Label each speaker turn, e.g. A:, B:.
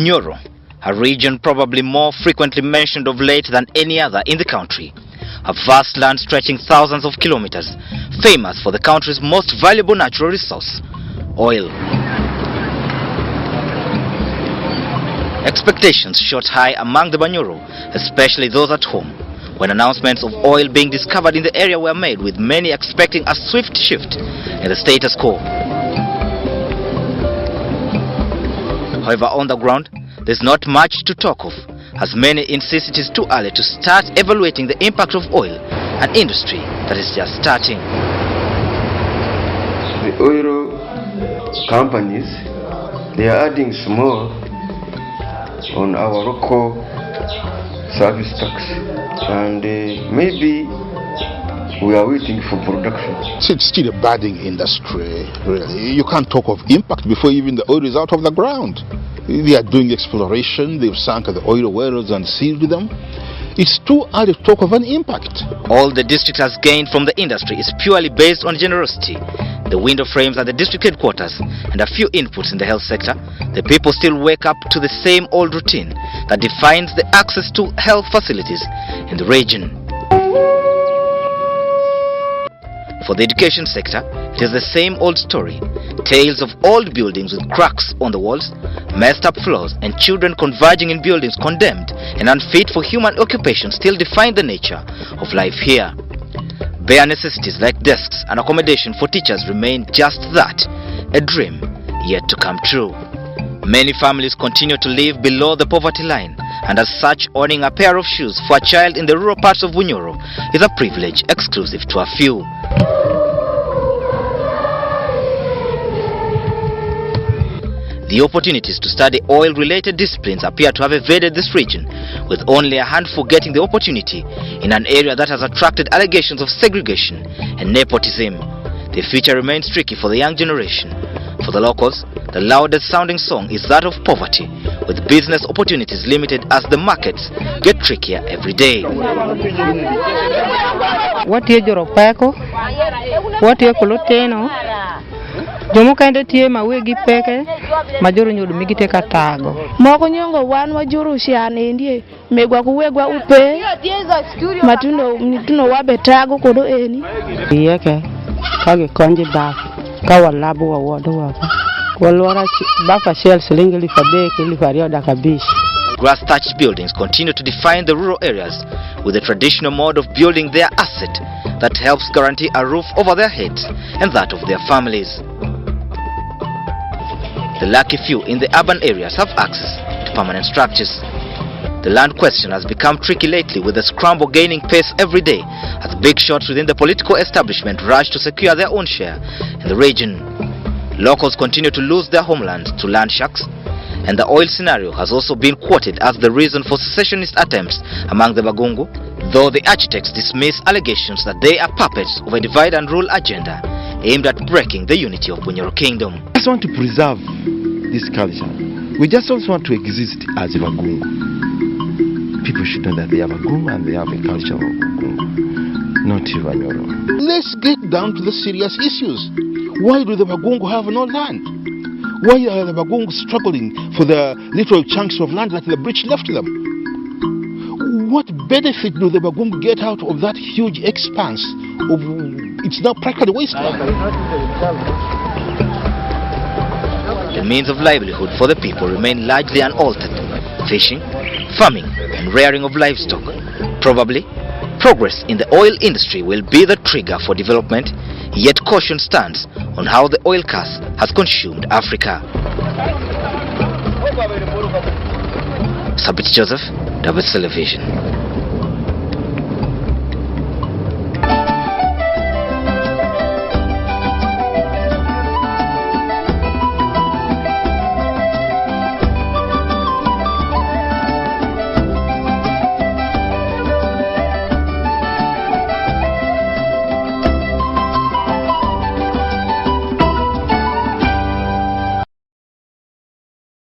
A: Bunyoro, a region probably more frequently mentioned of late than any other in the country. A vast land stretching thousands of kilometers, famous for the country's most valuable natural resource, oil. Expectations shot high among the Bunyoro, especially those at home, when announcements of oil being discovered in the area were made, with many expecting a swift shift in the status quo. However, on the ground, there's not much to talk of, as many insist it is too early to start evaluating the impact of oil, an industry that is just starting.
B: The oil companies, they are adding small on our local service tax, and maybe we are waiting for production.
C: It's still a budding industry, really. You can't talk of impact before even the oil is out of the ground. They are doing exploration, they've sunk the oil wells and sealed them. It's too early to talk of an impact.
A: All the district has gained from the industry is purely based on generosity. The window frames at the district headquarters and a few inputs in the health sector, the people still wake up to the same old routine that defines the access to health facilities in the region. For the education sector, it is the same old story. Tales of old buildings with cracks on the walls, messed up floors, and children converging in buildings condemned and unfit for human occupation still define the nature of life here. Bare necessities like desks and accommodation for teachers remain just that, a dream yet to come true. Many families continue to live below the poverty line, and as such, owning a pair of shoes for a child in the rural parts of Bunyoro is a privilege exclusive to a few. The opportunities to study oil-related disciplines appear to have evaded this region, with only a handful getting the opportunity in an area that has attracted allegations of segregation and nepotism. The future remains tricky for the young generation. For the locals, the loudest sounding song is that of poverty, with business opportunities limited as the markets get trickier every day.
D: What is your peko? What is your Jomo kende tie mawegi peke majoro nyodo migite katago
E: moko nyongo wan wajuru shiane ndie megwa kuwegwa upe matuno wabetago kodo eni
D: yeke kage konje ba kawalabu wawodo waka walwara bafa shell silingili fabeke lifario dakabish.
A: Grass-thatched buildings continue to define the rural areas, with the traditional mode of building their asset that helps guarantee a roof over their heads and that of their families. The lucky few in the urban areas have access to permanent structures. The land question has become tricky lately, with the scramble gaining pace every day as big shots within the political establishment rush to secure their own share in the region. Locals continue to lose their homelands to land sharks, and the oil scenario has also been quoted as the reason for secessionist attempts among the Bagungu, though the architects dismiss allegations that they are puppets of a divide and rule agenda aimed at breaking the unity of Bunyoro Kingdom.
F: We just want to preserve this culture. We just also want to exist as a Bagungu. People should know that they have a Bagungu and they have a culture of Bagungu, not Bunyoro.
C: Let's get down to the serious issues. Why do the Bagungu have no land? Why are the Bagungu struggling for the little chunks of land that the British left them? What benefit do the Bagungu get out of that huge expanse of it's now practically wasteland?
A: The means of livelihood for the people remain largely unaltered: fishing, farming, and rearing of livestock. Probably, progress in the oil industry will be the trigger for development, yet caution stands on how the oil curse has consumed Africa. Sabit Joseph, Double Television.